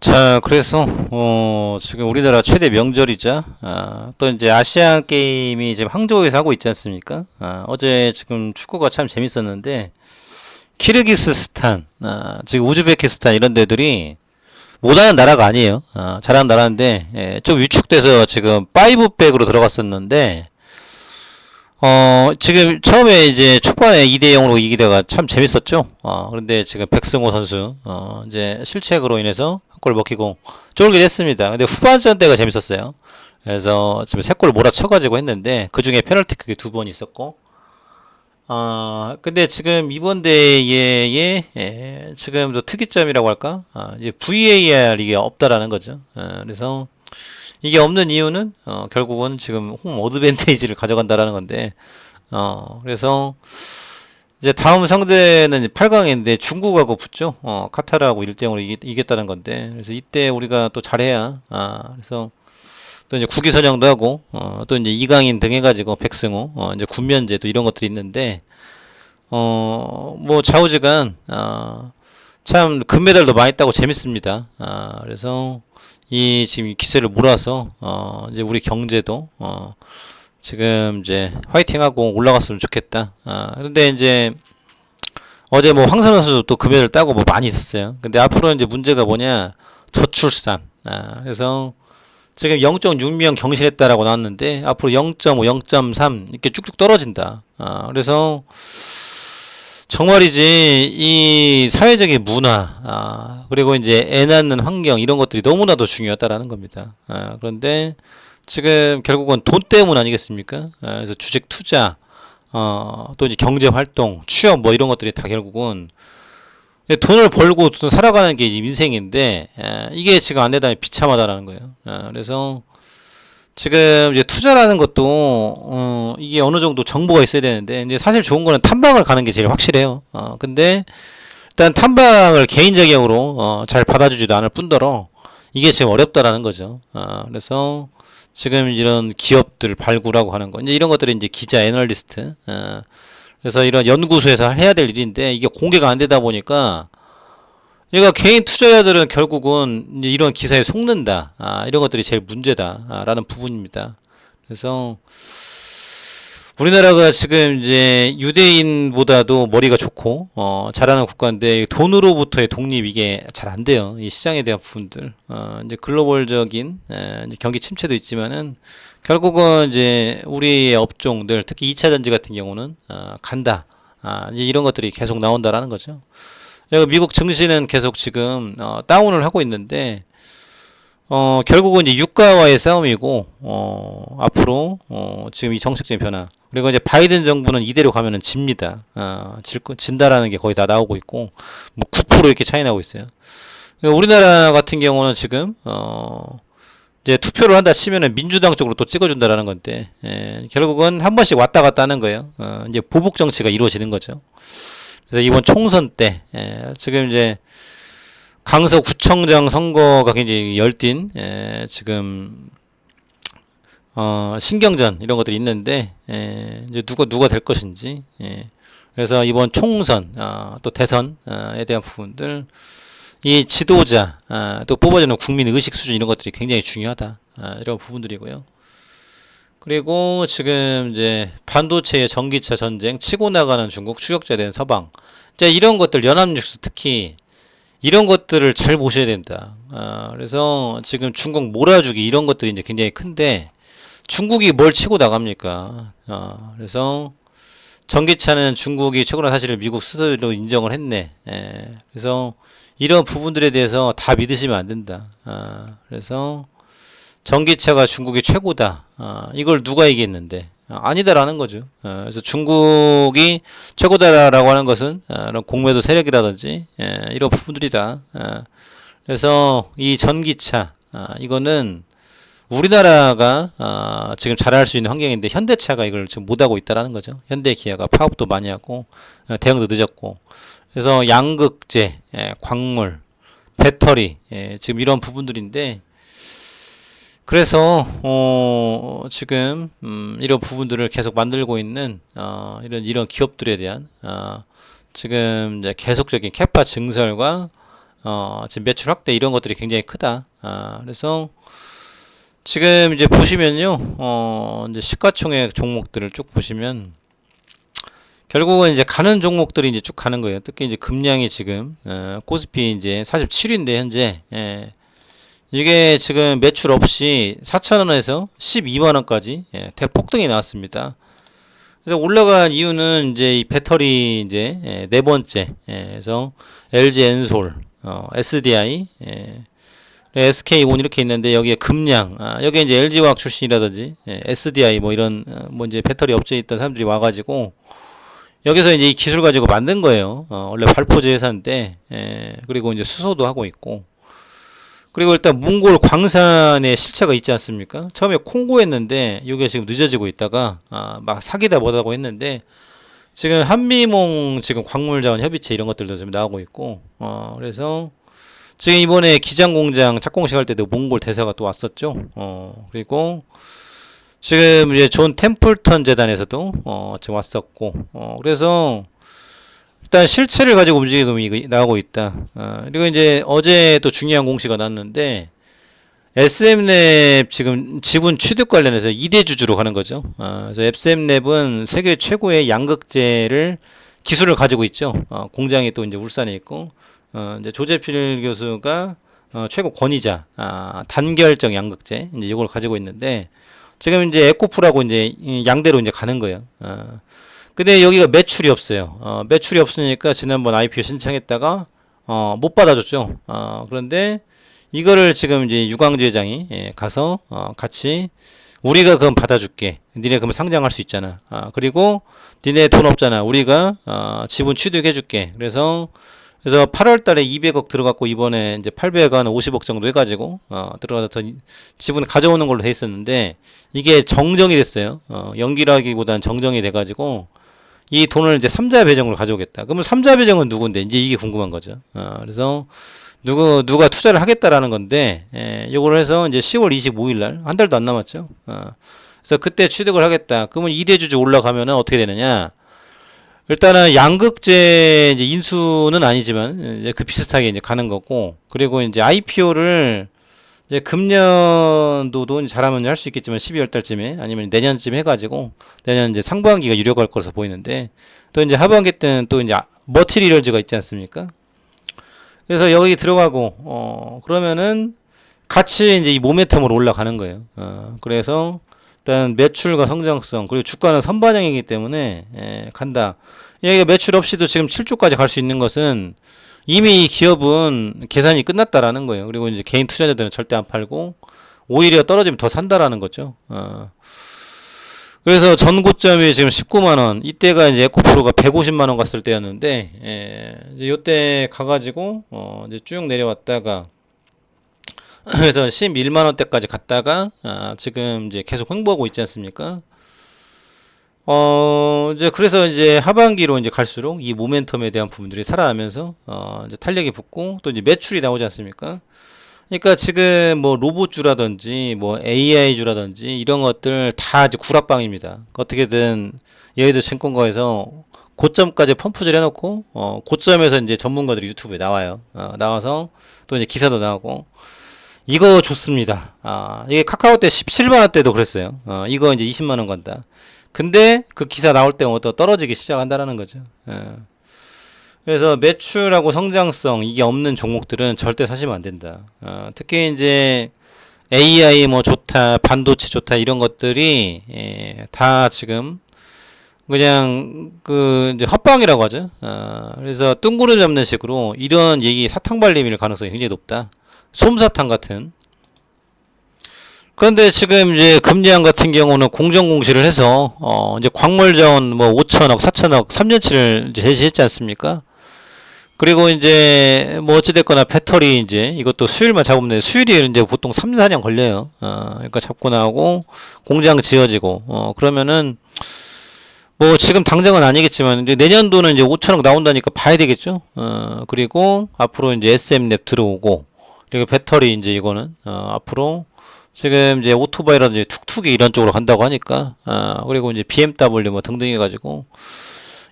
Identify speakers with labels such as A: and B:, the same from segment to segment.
A: 자, 그래서 지금 우리나라 최대 명절이자 또 이제 아시안 게임이 지금 항저우에서 하고 있지 않습니까? 어제 지금 축구가 참 재밌었는데 키르기스스탄, 지금 우즈베키스탄 이런 데들이 못하는 나라가 아니에요. 잘하는 나라인데 좀 위축돼서 지금 5백으로 들어갔었는데 지금 처음에 이제 초반에 2대 0으로 이기다가 참 재밌었죠. 그런데 지금 백승호 선수, 이제 실책으로 인해서 한 골 먹히고 쫄긴 했습니다. 근데 후반전 때가 재밌었어요. 그래서 지금 3골 몰아쳐가지고 했는데 그 중에 페널티킥이 2번 있었고, 근데 지금 이번 대회에, 지금 또 특이점이라고 할까? 이제 VAR 이게 없다라는 거죠. 그래서 이게 없는 이유는 결국은 지금 홈 어드밴테이지를 가져간다라는 건데 그래서 이제 다음 상대는 8강인데 중국하고 붙죠. 카타르하고 1대0으로 이겼다는 건데 그래서 이때 우리가 또 잘해야 그래서 또 이제 국위선양도 하고 또 이제 2강인 등 해가지고 백승호 이제 군면제 또 이런 것들이 있는데 뭐 좌우지간 참 금메달도 많이 따고 재밌습니다. 그래서 이 지금 기세를 몰아서 이제 우리 경제도 지금 이제 화이팅하고 올라갔으면 좋겠다. 그런데 이제 어제 뭐 황선우 선수 또 금메달 따고 뭐 많이 있었어요. 근데 앞으로 이제 문제가 뭐냐, 저출산. 그래서 지금 0.6명 경신했다라고 나왔는데 앞으로 0.5, 0.3 이렇게 쭉쭉 떨어진다. 그래서 정말이지 이 사회적인 문화, 그리고 이제 애 낳는 환경 이런 것들이 너무나도 중요하다라는 겁니다. 그런데 지금 결국은 돈 때문 아니겠습니까? 그래서 주식 투자, 또 이제 경제 활동, 취업 뭐 이런 것들이 다 결국은 돈을 벌고 살아가는 게 인생인데 이게 지금 안 되다 비참하다라는 거예요. 그래서 지금 이제 투자라는 것도 이게 어느 정도 정보가 있어야 되는데 이제 사실 좋은 거는 탐방을 가는 게 제일 확실해요. 근데 일단 탐방을 개인 자격으로 잘 받아주지도 않을 뿐더러 이게 지금 어렵다라는 거죠. 그래서 지금 이런 기업들 발굴하고 하는 거 이제 이런 것들이 이제 기자, 애널리스트, 그래서 이런 연구소에서 해야 될 일인데 이게 공개가 안 되다 보니까 얘가 개인 투자자들은 결국은 이제 이런 기사에 속는다. 이런 것들이 제일 문제다. 라는 부분입니다. 그래서 우리나라가 지금 이제 유대인보다도 머리가 좋고, 잘하는 국가인데 돈으로부터의 독립 이게 잘 안 돼요. 이 시장에 대한 부분들. 이제 글로벌적인, 이제 경기 침체도 있지만은 결국은 이제 우리의 업종들, 특히 2차 전지 같은 경우는, 간다. 이제 이런 것들이 계속 나온다라는 거죠. 미국 증시는 계속 지금 다운을 하고 있는데 결국은 이제 유가와의 싸움이고 앞으로 지금 이 정책적인 변화 그리고 이제 바이든 정부는 이대로 가면은 집니다. 진다라는 게 거의 다 나오고 있고 뭐 9% 이렇게 차이 나고 있어요. 우리나라 같은 경우는 지금 이제 투표를 한다 치면은 민주당 쪽으로 또 찍어준다라는 건데 결국은 한 번씩 왔다 갔다 하는 거예요. 이제 보복 정치가 이루어지는 거죠. 그래서 이번 총선 때 지금 이제 강서구청장 선거가 굉장히 열띤 지금 신경전 이런 것들이 있는데 이제 누가 될 것인지 그래서 이번 총선 또 대선에 대한 부분들 이 지도자 또 뽑아주는 국민 의식 수준 이런 것들이 굉장히 중요하다 이런 부분들이고요. 그리고 지금 이제 반도체의 전기차 전쟁, 치고 나가는 중국, 추격자에 대한 서방. 이제 이런 것들, 연합뉴스 특히 이런 것들을 잘 보셔야 된다. 그래서 지금 중국 몰아주기 이런 것들이 이제 굉장히 큰데 중국이 뭘 치고 나갑니까? 그래서 전기차는 중국이 최고라는 사실을 미국 스스로 인정을 했네. 그래서 이런 부분들에 대해서 다 믿으시면 안 된다. 그래서 전기차가 중국이 최고다. 이걸 누가 얘기했는데? 아니다라는 거죠. 그래서 중국이 최고다라고 하는 것은 이런 공매도 세력이라든지 이런 부분들이다. 그래서 이 전기차 이거는 우리나라가 지금 잘할 수 있는 환경인데 현대차가 이걸 지금 못하고 있다라는 거죠. 현대 기아가 파업도 많이 하고 대응도 늦었고 그래서 양극재, 광물, 배터리 지금 이런 부분들인데 그래서 지금 이런 부분들을 계속 만들고 있는 이런 기업들에 대한 지금 이제 계속적인 캐파 증설과 지금 매출 확대 이런 것들이 굉장히 크다. 그래서 지금 이제 보시면요, 이제 시가총액 종목들을 쭉 보시면 결국은 이제 가는 종목들이 이제 쭉 가는 거예요. 특히 이제 금량이 지금 코스피 이제 47위인데 현재 이게 지금 매출 없이 4,000원에서 12만원까지 대폭등이 나왔습니다. 그래서 올라간 이유는 이제 이 배터리 이제 네 번째, 그래서 LG 엔솔, SDI, SK온 이렇게 있는데 여기에 금량, 여기에 이제 LG화학 출신이라든지 SDI 뭐 이런 뭐 이제 배터리 업체에 있던 사람들이 와가지고 여기서 이제 이 기술 가지고 만든 거예요. 원래 발포제 회사인데, 그리고 이제 수소도 하고 있고. 그리고 일단 몽골 광산에 실체가 있지 않습니까? 처음에 콩고했는데 이게 지금 늦어지고 있다가 막 사기다 뭐다고 했는데 지금 한미몽 지금 광물자원 협의체 이런 것들도 지금 나오고 있고 그래서 지금 이번에 기장공장 착공식 할 때도 몽골 대사가 또 왔었죠. 그리고 지금 이제 존 템플턴 재단에서도 지금 왔었고 그래서 일단 실체를 가지고 움직임이 나오고 있다. 그리고 이제 어제 또 중요한 공시가 났는데 SM랩 지금 지분 취득 관련해서 2대 주주로 가는 거죠. 그래서 SM랩은 세계 최고의 양극재를 기술을 가지고 있죠. 공장이 또 이제 울산에 있고 이제 조재필 교수가 최고 권위자 단결적 양극재 이제 이걸 가지고 있는데 지금 이제 에코프라고 이제 양대로 이제 가는 거예요. 근데 여기가 매출이 없어요. 매출이 없으니까 지난번 IPO 신청했다가 못 받아줬죠. 그런데 이거를 지금 이제 유광재 회장이 가서 같이 우리가 그럼 받아줄게. 니네 그럼 상장할 수 있잖아. 그리고 니네 돈 없잖아. 우리가 지분 취득해줄게. 그래서 8월 달에 200억 들어갔고 이번에 이제 800원 50억 정도 해가지고 들어가서 지분 가져오는 걸로 돼 있었는데 이게 정정이 됐어요. 연기라기보다는 정정이 돼가지고 이 돈을 이제 3자 배정으로 가져오겠다. 그러면 3자 배정은 누군데? 이제 이게 궁금한 거죠. 그래서 누가 투자를 하겠다라는 건데, 요거를 해서 이제 10월 25일 날, 한 달도 안 남았죠. 그래서 그때 취득을 하겠다. 그러면 2대 주주 올라가면은 어떻게 되느냐? 일단은 양극재 이제 인수는 아니지만, 이제 그 비슷하게 이제 가는 거고, 그리고 이제 IPO를 이제 금년도도 잘하면 할 수 있겠지만 12월 달쯤에 아니면 내년쯤 해가지고 내년 이제 상반기가 유력할 것으로 보이는데 또 이제 하반기 때는 또 이제 머티리얼즈가 있지 않습니까? 그래서 여기 들어가고 그러면은 같이 이제 이 모멘텀으로 올라가는 거예요. 그래서 일단 매출과 성장성 그리고 주가는 선반영이기 때문에 간다. 여기가 매출 없이도 지금 7조까지 갈 수 있는 것은 이미 이 기업은 계산이 끝났다라는 거예요. 그리고 이제 개인 투자자들은 절대 안 팔고 오히려 떨어지면 더 산다라는 거죠. 그래서 전고점이 지금 19만 원. 이때가 이제 에코프로가 150만 원 갔을 때였는데 이제 요때 가가지고 이제 쭉 내려왔다가 그래서 11만 원대까지 갔다가 지금 이제 계속 횡보하고 있지 않습니까? 이제 그래서 이제 하반기로 이제 갈수록 이 모멘텀에 대한 부분들이 살아나면서 이제 탄력이 붙고 또 이제 매출이 나오지 않습니까? 그러니까 지금 뭐 로봇주라든지 뭐 AI주라든지 이런 것들 다 이제 구락방입니다. 어떻게든 여의도 증권가에서 고점까지 펌프질 해놓고 고점에서 이제 전문가들이 유튜브에 나와요. 나와서 또 이제 기사도 나오고 이거 좋습니다. 이게 카카오 때 17만 원 때도 그랬어요. 이거 이제 20만 원 간다. 근데 그 기사 나올 때부터 떨어지기 시작한다라는 거죠. 그래서 매출하고 성장성 이게 없는 종목들은 절대 사시면 안 된다. 특히 이제 AI 뭐 좋다, 반도체 좋다 이런 것들이 다 지금 그냥 그 이제 헛방이라고 하죠. 그래서 뜬구름 잡는 식으로 이런 얘기 사탕 발림일 가능성이 굉장히 높다. 솜사탕 같은. 그런데 지금 이제 금리안 같은 경우는 공정 공시를 해서 이제 광물자원 뭐 5천억, 4천억 3년치를 이제 제시했지 않습니까? 그리고 이제 뭐 어찌됐거나 배터리 이제 이것도 수율만 잡으면 수율이 이제 보통 3, 4년 걸려요. 그러니까 잡고 나오고 공장 지어지고 그러면은 뭐 지금 당장은 아니겠지만 이제 내년도는 이제 5천억 나온다니까 봐야 되겠죠. 그리고 앞으로 이제 SM랩 들어오고 그리고 배터리 이제 이거는 앞으로 지금 이제 오토바이라든지 툭툭이 이런 쪽으로 간다고 하니까 그리고 이제 BMW 뭐 등등 해가지고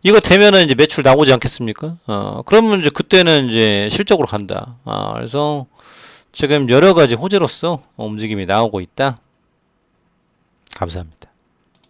A: 이거 되면은 이제 매출 나오지 않겠습니까? 그러면 이제 그때는 이제 실적으로 간다. 그래서 지금 여러 가지 호재로서 움직임이 나오고 있다. 감사합니다.